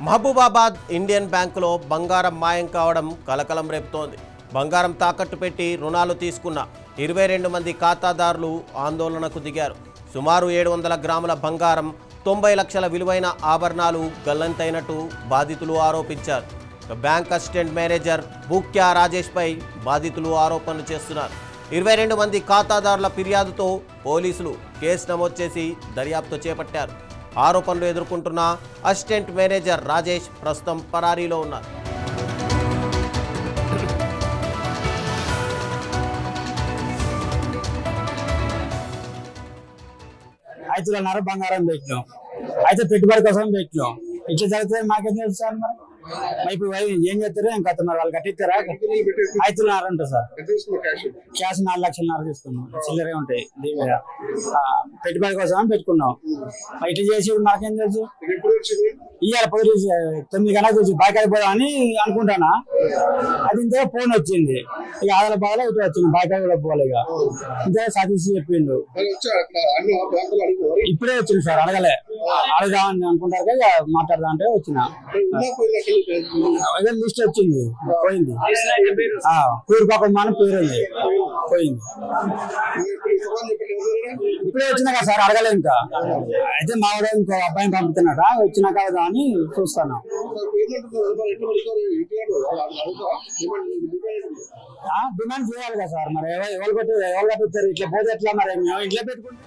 Mahabubabad Indian బ్యాంకులో బంగారం మాయం కావడం కలకలం రేపుతోంది. బంగారం తాకట్టు పెట్టి రుణాలు తీసుకున్న 22 మంది ఖాతాదారులు ఆందోళనకు దిగారు. సుమారు 700 గ్రాముల బంగారం, 90 లక్షల విలువైన ఆభరణాలు గల్లంతైనట్టు బాధితులు ఆరోపించారు. బ్యాంక్ అసిస్టెంట్ మేనేజర్ బూక్యా రాజేష్పై బాధితులు ఆరోపణలు చేస్తున్నారు. 22 మంది ఖాతాదారుల ఫిర్యాదుతో పోలీసులు కేసు నమోదు చేసి దర్యాప్తు చేపట్టారు. ఆరోపణలు ఎదుర్కొంటున్న అసిస్టెంట్ మేనేజర్ రాజేష్ ప్రస్తుతం పరారీలో ఉన్నారు. రైతులన్నారు బంగారం పెట్టినాం, అయితే పెట్టుబడి కోసం పెట్టినాం. ఇట్లా జరిగితే మాకేం తెలుసు సార్? మరి ఇప్పుడు ఏం చేస్తారు? ఏం కథ మరి వాళ్ళు కట్టిస్తారా? రైతులున్నారు అంటారు సార్. క్యాష్ 4 లక్షలన్నర తీసుకున్నాం, చిల్లరే ఉంటాయి. దీని మీద పెట్టుబడి కోసం పెట్టుకున్నాం. మరి ఇట్లా చేసి మాకేం తెలుసు? ఇవాళ 9 గంటలకు చూసి బాయికాడికి పోదామని అనుకుంటానా, అది ఇంతే ఫోన్ వచ్చింది. ఇక ఆదల బాగా ఇటు వచ్చింది, బాయికాడి కూడా పోలే. ఇక ఇంతే సతీష్ చెప్పిండు. ఇప్పుడే వచ్చింది సార్, అడగలే. అడగామని అనుకుంటారు కదా, మాట్లాడదా అంటే వచ్చిన లిస్ట్ వచ్చింది, పోయింది. కూరు పాపం మన పేరు ఉంది, పోయింది. ఇప్పుడే వచ్చినా కదా సార్, అడగలే ఇంకా. అయితే మా వాడు ఇంకో అబ్బాయిని పంపుతున్నట, వచ్చినాక అని చూస్తాను. డిమాండ్ చేయాలి కదా సార్. మరి ఎవరు కట్టిస్తారు? ఇట్లా పోతే ఎట్లా? మరి మేము ఇంట్లో పెట్టుకుంటే